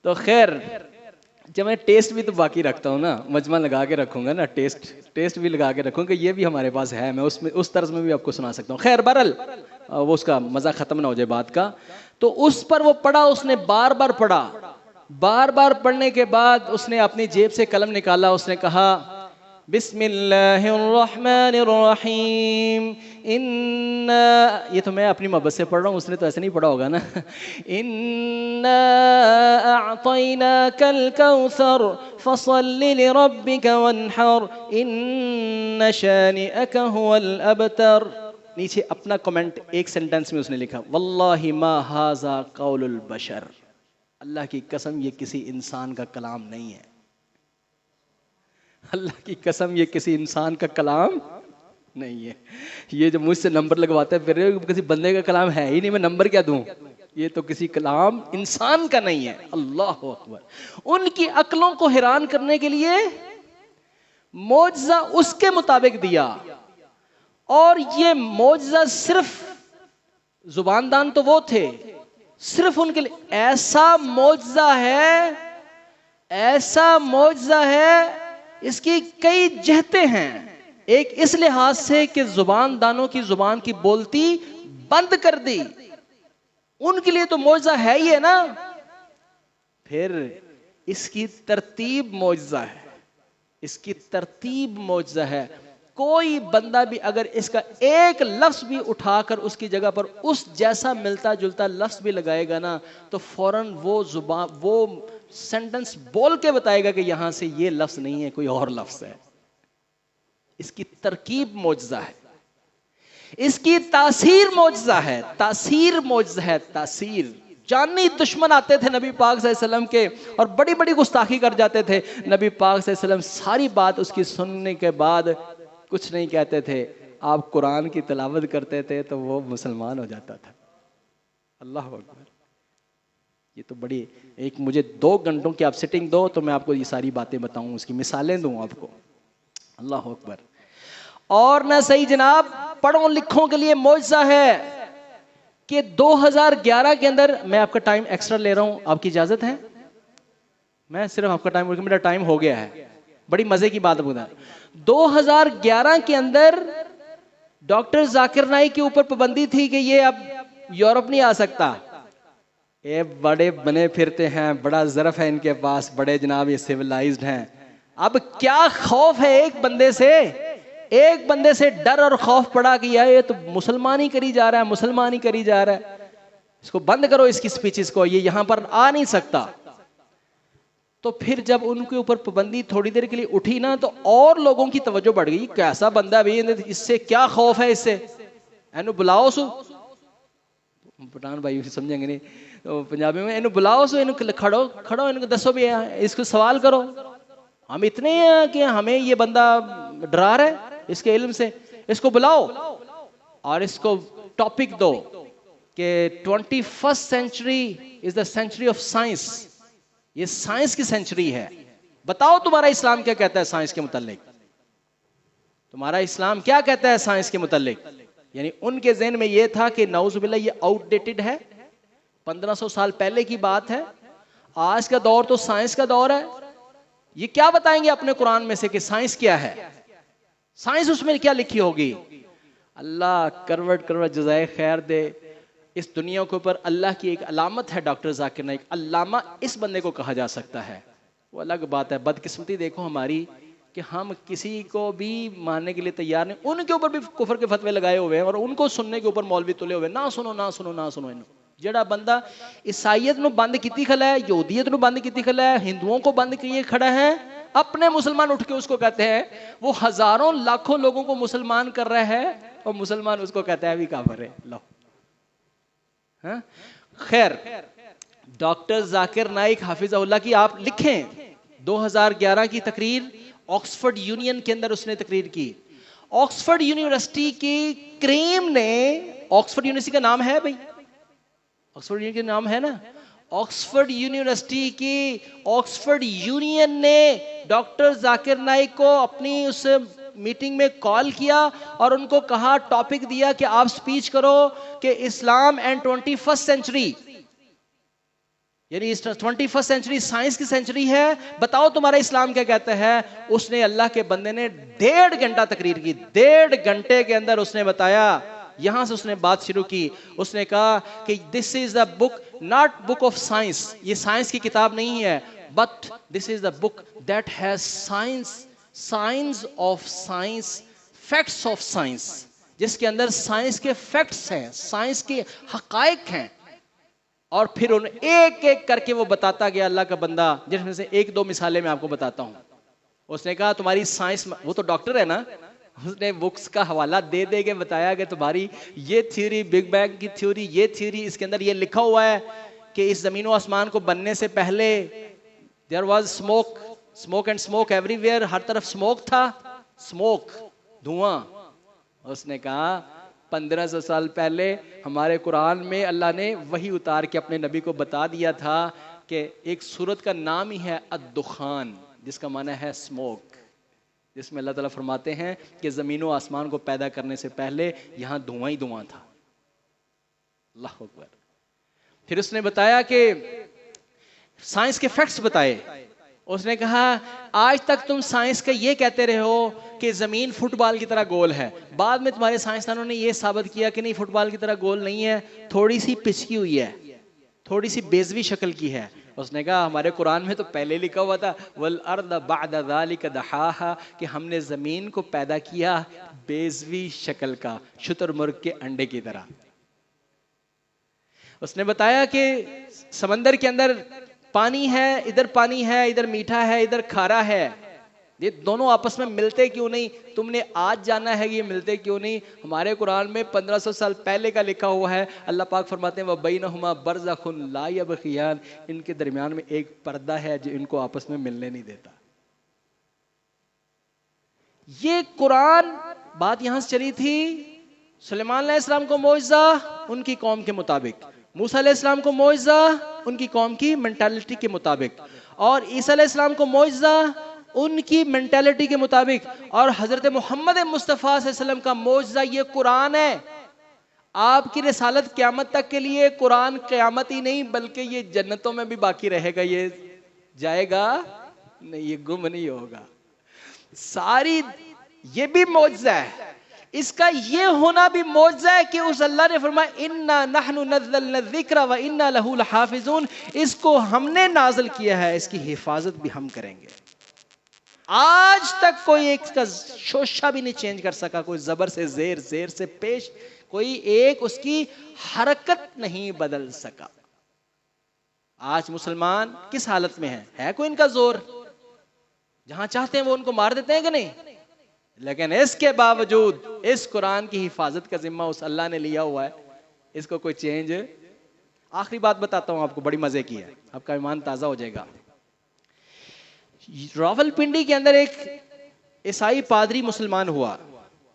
S3: تو خیر، جب میں ٹیسٹ بھی تو باقی رکھتا ہوں نا، مجمع لگا کے رکھوں گا نا، ٹیسٹ بھی لگا کے رکھوں کہ یہ بھی ہمارے پاس ہے، میں اس طرز میں بھی آپ کو سنا سکتا ہوں۔ خیر بہرحال وہ اس کا مزہ ختم نہ ہو جائے بات کا، تو اس پر وہ پڑھا، اس نے بار بار پڑھا، بار بار پڑھنے کے بعد اس نے اپنی جیب سے قلم نکالا، اس نے کہا بسم اللہ الرحمن الرحیم، یہ تو میں اپنی محبت سے پڑھ رہا ہوں، اس نے تو ایسے نہیں پڑھا ہوگا نا، اِنَّا أَعْطَيْنَاكَ الْكَوْثَرَ فَصَلِّ لِرَبِّكَ وَانْحَرْ إِنَّ شَانِئَكَ هُوَ الْأَبْتَرُ۔ نیچے اپنا کمنٹ ایک سینٹنس میں اس نے لکھا، واللہ ما ھذا قول البشر، اللہ کی قسم یہ کسی انسان کا کلام نہیں ہے، اللہ کی قسم یہ کسی انسان کا کلام نہیں ہے۔ یہ جو مجھ سے نمبر لگواتا ہے پھر کسی بندے کا کلام ہے ہی نہیں، میں نمبر کیا دوں، یہ تو کسی کلام انسان کا نہیں ہے۔ اللہ اکبر۔ ان کی عقلوں کو حیران کرنے کے لیے معجزہ اس کے مطابق دیا، اور یہ معجزہ صرف زباندان تو وہ تھے، صرف ان کے لیے ایسا معجزہ ہے، ایسا معجزہ ہے، اس کی کئی جہتیں ہیں۔ ایک اس لحاظ سے کہ زبان دانوں کی زبان کی بولتی بند کر دی، ان کے لیے تو معجزہ ہے ہی ہے نا، پھر اس کی ترتیب معجزہ ہے، اس کی ترتیب معجزہ ہے۔ کوئی بندہ بھی اگر اس کا ایک لفظ بھی اٹھا کر اس کی جگہ پر اس جیسا ملتا جلتا لفظ بھی لگائے گا نا، تو فوراً وہ سینٹنس بول کے بتائے گا کہ یہاں سے یہ لفظ نہیں ہے، کوئی اور لفظ ہے۔ اس کی ترکیب معجزہ ہے، اس کی تاثیر معجزہ ہے، تاثیر معجزہ ہے، تاثیر۔ جانی دشمن آتے تھے نبی پاک صلی اللہ علیہ وسلم کے اور بڑی بڑی گستاخی کر جاتے تھے، نبی پاک صلی اللہ علیہ وسلم ساری بات اس کی سننے کے بعد کچھ نہیں کہتے تھے، آپ قرآن کی تلاوت کرتے تھے تو وہ مسلمان ہو جاتا تھا۔ اللہ اکبر۔ یہ تو بڑی، ایک مجھے 2 گھنٹوں کی آپ سٹنگ دو تو میں آپ کو یہ ساری باتیں بتاؤں، اس کی مثالیں دوں آپ کو۔ اللہ اکبر۔ اور نہ صحیح جناب، پڑھوں لکھوں کے لیے معجزہ ہے کہ 2011 کے اندر، میں آپ کا ٹائم ایکسٹرا لے رہا ہوں، آپ کی اجازت ہے؟ میں صرف آپ کا ٹائم، میرا ٹائم ہو گیا ہے، بڑی مزے کی بات بتا. 2011 کے اندر ڈاکٹر ذاکر نائک کے اوپر پابندی تھی کہ یہ اب یورپ نہیں آ سکتا. یہ بڑے بنے پھرتے ہیں, بڑا ظرف ہے ان کے پاس, بڑے جناب یہ سیولائزڈ ہیں. اب کیا خوف ہے ایک بندے سے ڈر اور خوف پڑا کہ یہ تو مسلمان ہی کری جا رہا ہے, مسلمان ہی کری جا رہا ہے, اس کو بند کرو, اس کی سپیچز کو, یہ یہاں پر آ نہیں سکتا. تو پھر جب ان کے اوپر پابندی تھوڑی دیر کے لیے اٹھی نا, تو اور لوگوں کی توجہ بڑھ گئی. کیسا بندہ بھی, اس سے کیا خوف ہے, اس سے اینو بلاؤ سو, پٹھان بھائی سمجھیں گے نہیں پنجابی میں, اینو بلاؤ سو, اینو کھڑو اینو دسو بھی, اس کو سوال کرو. ہم اتنے ہیں کہ ہمیں یہ بندہ ڈرا رہا ہے اس کے علم سے, اس کو بلاؤ اور اس کو ٹاپک دو کہ 21st century is the century of science. یہ سائنس کی سینچری ہے. بتاؤ تمہارا اسلام کیا کہتا ہے سائنس کے متعلق, تمہارا اسلام کیا کہتا ہے سائنس کے متعلق. یعنی ان کے ذہن میں یہ تھا کہ نعوذ باللہ یہ آؤٹ ڈیٹڈ ہے, 1500 سال پہلے کی بات ہے, آج کا دور تو سائنس کا دور ہے. یہ کیا بتائیں گے اپنے قرآن میں سے کہ سائنس کیا ہے, سائنس اس میں کیا لکھی ہوگی. اللہ کروٹ جزائے خیر دے. اس دنیا کے اوپر اللہ کی ایک علامت ہے ڈاکٹر ذاکر نائک, علامہ اس بندے کو کہا جا سکتا ہے. وہ الگ بات ہے, بدقسمتی دیکھو ہماری کہ ہم کسی کو بھی ماننے کے لیے تیار نہیں. ان کے اوپر بھی کفر کے فتوے لگائے ہوئے ہیں اور ان کو سننے کے اوپر مولوی تلے ہوئے, نہ سنو. جڑا بندہ عیسائیت نو بند کیتی کھلا ہے, یہودیت نو بند کیتی کھلا ہے, ہندوؤں کو بند کیے کھڑا ہے, اپنے مسلمان اٹھ کے اس کو کہتے ہیں وہ ہزاروں لاکھوں لوگوں کو مسلمان کر رہا ہے اور مسلمان اس کو کہتا ہے بھی کافر ہے. لو خیر, ڈاکٹر ذاکر نائک حافظہ اللہ کی آپ لکھیں 2011 کی تقریر آکسفورڈ یونین کے اندر اس نے تقریر کی. آکسفورڈ یونیورسٹی کی کریم نے, آکسفورڈ یونیورسٹی کا نام ہے بھائی, آکسفورڈ یونیورسٹی کا نام ہے نا, آکسفورڈ یونیورسٹی کی آکسفورڈ یونین نے ڈاکٹر ذاکر نائک کو اپنی اس میٹنگ میں کال کیا اور ان کو کہا, ٹاپک دیا کہ آپ سپیچ کرو کہ اسلام اینڈ 21st century, یعنی 21st century سائنس کی سینچری ہے, بتاؤ تمہارا اسلام کیا کہتا ہے. اس نے, اللہ کے بندے نے 1.5 گھنٹہ تقریر کی. 1.5 گھنٹے کے اندر اس نے بتایا, یہاں سے اس نے بات شروع کی. اس نے کہا کہ دس از دا بک, ناٹ بک آف سائنس, یہ سائنس کی کتاب نہیں ہے, but this is the book that has science of science, facts of science, جس کے اندر سائنس کے فیکٹس ہیں, سائنس کے حقائق ہیں. اور پھر ان ایک ایک کر کے وہ بتاتا گیا اللہ کا بندہ, جس میں سے 1-2 مثالیں میں آپ کو بتاتا ہوں. اس نے کہا تمہاری سائنس, وہ تو ڈاکٹر ہے نا, اس نے بکس کا حوالہ دے کے بتایا کہ تمہاری یہ تھیوری, بگ بینگ کی تھیوری, یہ تھیوری, اس کے اندر یہ لکھا ہوا ہے کہ اس زمین و آسمان کو بننے سے پہلے there was smoke and smoke everywhere, ہر طرف smoke تھا, smoke دھواں. اس نے کہا 1500 سال پہلے ہمارے قرآن میں اللہ نے وحی اتار کے اپنے نبی کو بتا دیا تھا کہ ایک سورت کا نام ہی ہے الدخان, جس کا معنی ہے smoke, جس میں اللہ تعالیٰ فرماتے ہیں کہ زمین و آسمان کو پیدا کرنے سے پہلے یہاں دھواں ہی دھواں تھا. اللہ اکبر. پھر اس نے بتایا کہ سائنس کے فیکٹس بتائے. اس نے کہا آج تک تم سائنس کا یہ کہتے رہے ہو کہ زمین فٹ بال کی طرح گول ہے, بعد میں تمہارے سائنسدانوں نے یہ ثابت کیا کہ نہیں, فٹ بال کی طرح گول نہیں ہے, تھوڑی سی پچکی ہوئی ہے, تھوڑی سی بیضوی شکل کی ہے. اس نے کہا ہمارے قرآن میں تو پہلے لکھا ہوا تھا والارض بعد ذلک دحاھا, کہ ہم نے زمین کو پیدا کیا بیضوی شکل کا, شتر مرغ کے انڈے کی طرح. اس نے بتایا کہ سمندر کے اندر پانی ہے, ادھر پانی ہے, ادھر میٹھا ہے, ادھر کھارا ہے, یہ دونوں آپس میں ملتے کیوں نہیں, تم نے آج جانا ہے یہ ملتے کیوں نہیں. ہمارے قرآن میں 1500 سال پہلے کا لکھا ہوا ہے. اللہ پاک فرماتے ہیں وَبَيْنَهُمَا بَرْزَخٌ لَا يَبْغِيَانِ, ان کے درمیان میں ایک پردہ ہے جو ان کو آپس میں ملنے نہیں دیتا. یہ قرآن بات یہاں سے چلی تھی. سلیمان علیہ السلام کو معجزہ ان کی قوم کے مطابق, موسیٰ علیہ السلام کو معجزہ ان کی قوم کی مینٹالٹی کے مطابق, اور عیسیٰ علیہ السلام کو معجزہ ان کی مینٹالٹی کے مطابق, اور حضرت محمد مصطفیٰ صلی اللہ علیہ وسلم کا معجزہ یہ قرآن ہے. آپ کی رسالت قیامت تک کے لیے قرآن قیامت ہی نہیں بلکہ یہ جنتوں میں بھی باقی رہے گا, یہ جائے گا نہیں, یہ گم نہیں ہوگا. ساری یہ بھی معجزہ ہے، اس کا یہ ہونا بھی معجزہ ہے کہ اس اللہ نے فرمایا اِنَّا نَحْنُ نَزَّلْنَا الذِّكْرَ وَإِنَّا لَهُ لَحَافِظُونَ، اس کو ہم نے نازل کیا ہے، اس کی حفاظت بھی ہم کریں گے۔ آج تک کوئی ایک کا شوشہ بھی نہیں چینج کر سکا، کوئی زبر سے زیر، زیر سے پیش، کوئی ایک اس کی حرکت نہیں بدل سکا۔ آج مسلمان کس حالت میں ہے کوئی ان کا زور؟ جہاں چاہتے ہیں وہ ان کو مار دیتے ہیں کہ نہیں؟ لیکن اس کے باوجود اس قرآن کی حفاظت کا ذمہ اس اللہ نے لیا ہوا ہے، اس کو کوئی چینج۔ آخری بات بتاتا ہوں آپ کو، بڑی مزے کی ہے، آپ کا ایمان تازہ ہو جائے گا۔ راول پنڈی کے اندر ایک عیسائی پادری مسلمان ہوا،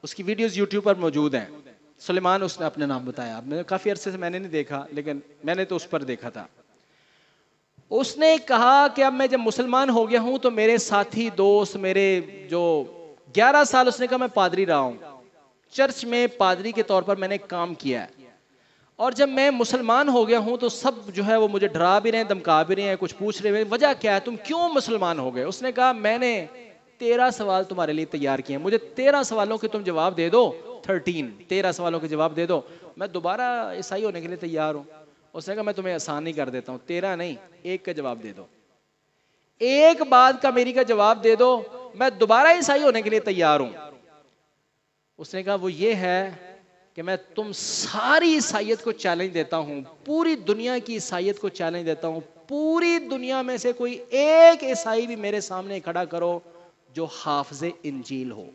S3: اس کی ویڈیوز یوٹیوب پر موجود ہیں، سلیمان اس نے اپنا نام بتایا، کافی عرصے سے میں نے نہیں دیکھا لیکن میں نے تو اس پر دیکھا تھا۔ اس نے کہا کہ اب میں جب مسلمان ہو گیا ہوں تو میرے ساتھی دوست، میرے جو 11 سال اس نے کہا میں پادری رہا ہوں، چرچ میں پادری کے طور پر میں نے کام کیا ہے، اور جب میں مسلمان ہو گیا ہوں تو سب جو ہے وہ مجھے ڈرا بھی رہے ہیں، دمکا بھی رہے ہیں، کچھ پوچھ رہے ہیں وجہ کیا ہے، تم کیوں مسلمان ہو گئے؟ اس نے کہا میں نے 13 سوال تمہارے لیے تیار کیے ہیں، مجھے 13 سوالوں کے تم جواب دے دو، 13 سوالوں کے جواب دے دو، میں دوبارہ عیسائی ہونے کے لیے تیار ہوں۔ اس نے کہا میں تمہیں آسان نہیں کر دیتا ہوں، 13 نہیں، ایک کا جواب دے دو، ایک بات کا میری کا جواب دے دو، میں دوبارہ عیسائی ہونے کے لیے تیار ہوں۔ اس نے کہا وہ یہ ہے کہ میں تم ساری عیسائیت کو چیلنج دیتا ہوں، پوری دنیا کی عیسائیت کو چیلنج دیتا ہوں، پوری دنیا میں سے کوئی ایک عیسائی بھی میرے سامنے کھڑا کرو جو حافظ انجیل ہو،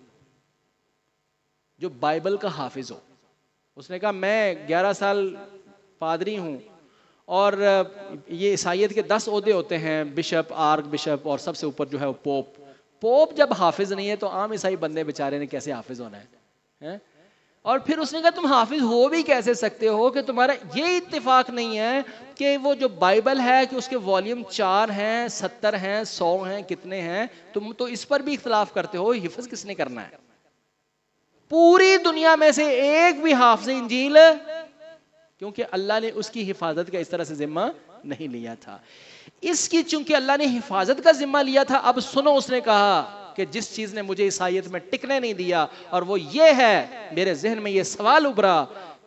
S3: جو بائبل کا حافظ ہو۔ اس نے کہا میں 11 سال پادری ہوں، اور یہ عیسائیت کے 10 عہدے ہوتے ہیں، بشپ، آرک بشپ، اور سب سے اوپر جو ہے وہ پوپ۔ پوپ جب حافظ نہیں ہے تو عام عیسائی بندے بیچارے نے کیسے حافظ ہونا ہے؟ اور پھر اس نے کہا تم حافظ ہو بھی کیسے سکتے ہو کہ تمہارا یہ اتفاق نہیں ہے کہ وہ جو بائبل ہے کہ اس کے والیوم 4 ہیں، 70 ہیں، 100 ہیں، کتنے ہیں، تم تو اس پر بھی اختلاف کرتے ہو، حفظ کس نے کرنا ہے؟ پوری دنیا میں سے ایک بھی حافظ انجیل، کیونکہ اللہ نے اس کی حفاظت کا اس طرح سے ذمہ نہیں لیا تھا۔ اس کی چونکہ اللہ نے حفاظت کا ذمہ لیا تھا، اب سنو اس نے کہا کہ جس چیز نے مجھے عیسائیت میں ٹکنے نہیں دیا، اور وہ یہ ہے، میرے ذہن میں یہ سوال ابھرا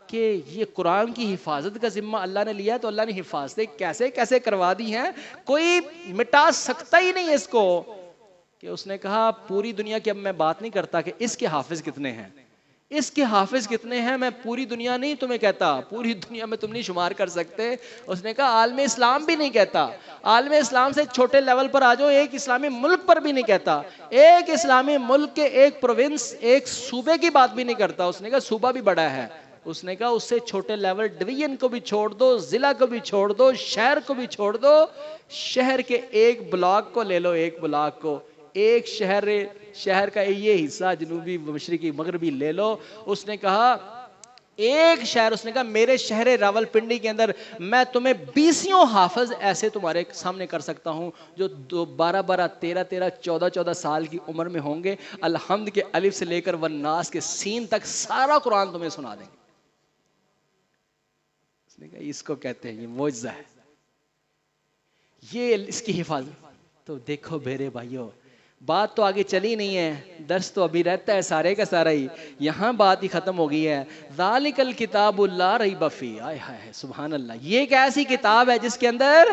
S3: کہ یہ قرآن کی حفاظت کا ذمہ اللہ نے لیا، تو اللہ نے حفاظتیں کیسے کیسے کروا دی ہیں، کوئی مٹا سکتا ہی نہیں اس کو۔ کہ اس نے کہا پوری دنیا کی اب میں بات نہیں کرتا کہ اس کے حافظ کتنے ہیں، اس کے حافظ کتنے ہیں، میں پوری دنیا نہیں تمہیں کہتا، پوری دنیا میں تم نہیں شمار کر سکتے۔ اس نے کہا عالم اسلام بھی نہیں کہتا، عالم اسلام سے چھوٹے لیول پر آ جاؤ، ایک اسلامی ملک پر بھی نہیں کہتا، ایک اسلامی ملک کے ایک پروونس، ایک صوبے کی بات بھی نہیں کرتا۔ اس نے کہا صوبہ بھی بڑا ہے، اس نے کہا اس سے چھوٹے لیول ڈویژن کو بھی چھوڑ دو، ضلع کو بھی چھوڑ دو، شہر کو بھی چھوڑ دو، شہر کے ایک بلاک کو لے لو، ایک بلاک کو، ایک شہر کا یہ حصہ جنوبی مشرقی مغربی لے لو۔ اس نے کہا ایک شہر، اس نے کہا میرے شہر راول پنڈی کے اندر میں تمہیں 20 حافظ ایسے تمہارے سامنے کر سکتا ہوں جو 12 13 14 سال کی عمر میں ہوں گے، الحمد کے الف سے لے کر والناس کے سین تک سارا قرآن تمہیں سنا دیں گے۔ اس نے کہا اس کو کہتے ہیں یہ معجزہ ہے، یہ اس کی حفاظت۔ تو دیکھو میرے بھائیوں، بات تو آگے چلی نہیں ہے، درس تو ابھی رہتا ہے سارے کا سارا ہی، یہاں بات ہی ختم ہو گئی ہے۔ ذالک الکتاب لا ریب فیہ، آئے ہائے سبحان اللہ، یہ ایک ایسی کتاب ہے جس کے اندر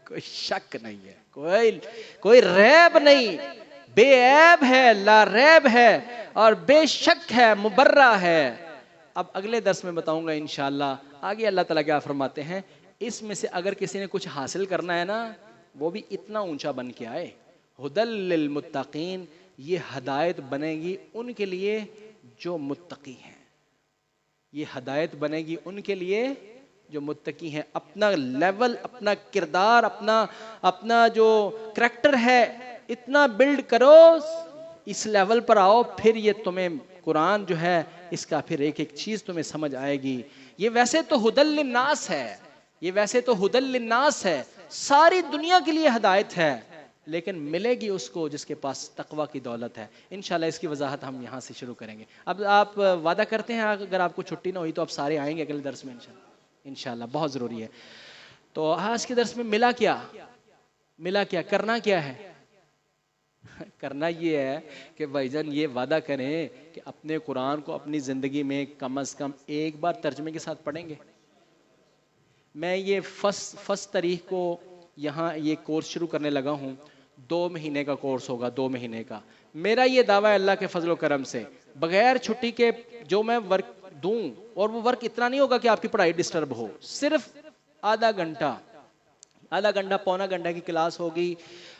S3: کوئی شک نہیں ہے، کوئی ریب نہیں، بے عیب ہے، لا ریب ہے، اور بے شک ہے، مبرہ ہے۔ اب اگلے درس میں بتاؤں گا انشاءاللہ آگے اللہ تعالیٰ کیا فرماتے ہیں۔ اس میں سے اگر کسی نے کچھ حاصل کرنا ہے نا، وہ بھی اتنا اونچا بن کے آئے۔ ہدل للمتقین، یہ ہدایت بنے گی ان کے لیے جو متقی ہیں، یہ ہدایت بنے گی ان کے لیے جو متقی ہیں۔ اپنا لیول، اپنا کردار، اپنا جو کریکٹر ہے اتنا بلڈ کرو، اس لیول پر آؤ، پھر یہ تمہیں قرآن جو ہے اس کا پھر ایک ایک چیز تمہیں سمجھ آئے گی۔ یہ ویسے تو ہدل للناس ہے، یہ ویسے تو ہدل للناس ہے، ساری دنیا کے لیے ہدایت ہے، لیکن ملے گی اس کو جس کے پاس تقوی کی دولت ہے۔ انشاءاللہ اس کی وضاحت ہم یہاں سے شروع کریں گے۔ اب آپ وعدہ کرتے ہیں اگر آپ کو چھٹی نہ ہوئی تو آپ سارے آئیں گے اگلے درس میں انشاءاللہ، بہت ضروری ہے۔ تو آج کے درس میں ملا کیا کرنا کیا ہے؟ کرنا یہ ہے کہ بھائی جان یہ وعدہ کریں کہ اپنے قرآن کو اپنی زندگی میں کم از کم ایک بار ترجمے کے ساتھ پڑھیں گے. میں یہ فسٹ تاریخ کو یہاں یہ کورس شروع کرنے لگا ہوں. 2 مہینے کا کورس ہوگا, 2 مہینے کا. میرا یہ دعویٰ ہے اللہ کے فضل و کرم سے, بغیر چھٹی کے جو میں ورک دوں, اور وہ ورک اتنا نہیں ہوگا کہ آپ کی پڑھائی ڈسٹرب ہو, صرف آدھا گھنٹہ پونا گھنٹہ کی کلاس ہوگی.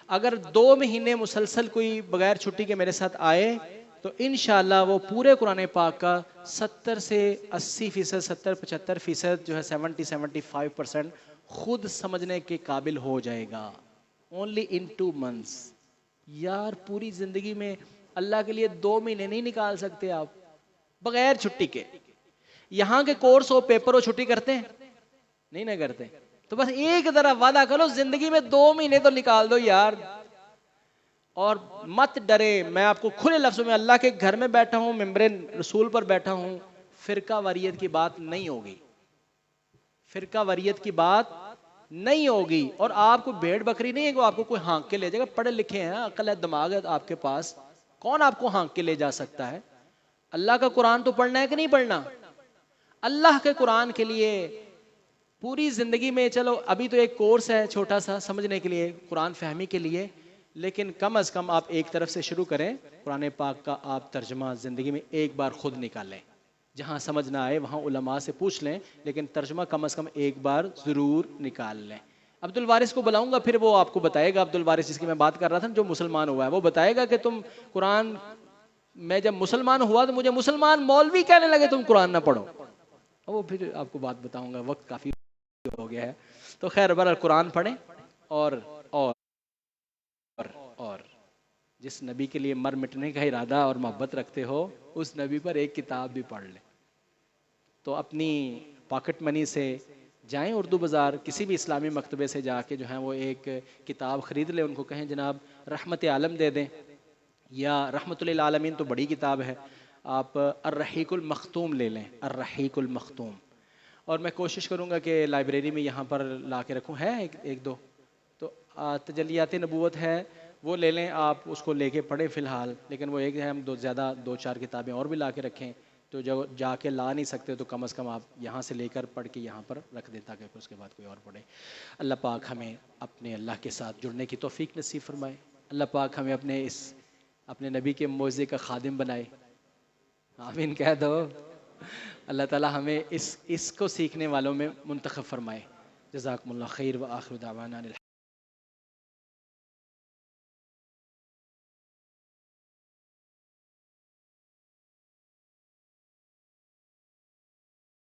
S3: اگر 2 مہینے مسلسل کوئی بغیر چھٹی کے میرے ساتھ آئے تو انشاءاللہ وہ پورے قرآن پاک کا 70 سے 80%, 70-75% جو ہے 70-75% خود سمجھنے کے قابل ہو جائے گا. Only in 2 months. یار پوری زندگی میں اللہ کے لیے 2 مہینے نہیں نکال سکتے آپ بغیر چھٹی کے. یہاں کے کورس ہو, پیپر ہو, چھٹی کرتے ہیں نہیں نہ کرتے. تو بس ایک طرح وعدہ کرو زندگی میں 2 مہینے تو نکال دو یار. اور مت ڈرے, میں آپ کو کھلے لفظوں میں اللہ کے گھر میں بیٹھا ہوں, ممبر رسول پر بیٹھا ہوں, فرقہ واریت کی بات نہیں ہوگی, فرقہ واریت کی بات نہیں ہوگی. اور آپ کو بھیڑ بکری نہیں ہے کہ آپ کو کوئی ہانک کے لے جائے گا. پڑھے لکھے ہیں, عقل ہے, دماغ ہے آپ کے پاس, کون آپ کو ہانک کے لے جا سکتا ہے؟ اللہ کا قرآن تو پڑھنا ہے کہ نہیں پڑھنا؟ اللہ کے قرآن کے لیے پوری زندگی میں, چلو ابھی تو ایک کورس ہے چھوٹا سا سمجھنے کے لیے, قرآن فہمی کے لیے, لیکن کم از کم آپ ایک طرف سے شروع کریں. قرآن پاک کا آپ ترجمہ زندگی میں ایک بار خود نکالیں. جہاں سمجھ نہ آئے وہاں علماء سے پوچھ لیں, لیکن ترجمہ کم از کم ایک بار ضرور نکال لیں. عبد الوارث کو بلاؤں گا, پھر وہ آپ کو بتائے گا. عبد الوارث جس کی میں بات کر رہا تھا, جو مسلمان ہوا ہے, وہ بتائے گا کہ تم قرآن, میں جب مسلمان ہوا تو مجھے مسلمان مولوی کہنے لگے تم قرآن نہ پڑھو. وہ پھر آپ کو بات بتاؤں گا, وقت کافی ہو گیا ہے. تو خیر بہرحال قرآن پڑھیں, اور جس نبی کے لیے مر مٹنے کا ارادہ اور محبت رکھتے ہو, اس نبی پر ایک کتاب بھی پڑھ لیں. تو اپنی پاکٹ منی سے جائیں اردو بازار, کسی بھی اسلامی مکتبے سے جا کے جو ہیں وہ ایک کتاب خرید لیں. ان کو کہیں جناب رحمت عالم دے دیں, یا رحمت للعالمین تو بڑی کتاب ہے, آپ الرحیق المختوم لے لیں, الرحیق المختوم. اور میں کوشش کروں گا کہ لائبریری میں یہاں پر لا کے رکھوں, ہے ایک دو. تو تجلیات نبوت ہے, وہ لے لیں آپ, اس کو لے کے پڑھیں فی الحال. لیکن وہ ایک ہے, ہم زیادہ 2-4 کتابیں اور بھی لا کے رکھیں. تو جو جا کے لا نہیں سکتے تو کم از کم آپ یہاں سے لے کر پڑھ کے یہاں پر رکھ دیں, تاکہ اس کے بعد کوئی اور پڑھے. اللہ پاک ہمیں اپنے اللہ کے ساتھ جڑنے کی توفیق نصیب فرمائے. اللہ پاک ہمیں اپنے نبی کے معجزے کا خادم بنائے. آمین کہہ دو. اللہ تعالی ہمیں اس کو سیکھنے والوں میں منتخب فرمائے. جزاکم اللہ خیر, وآخر دعوانا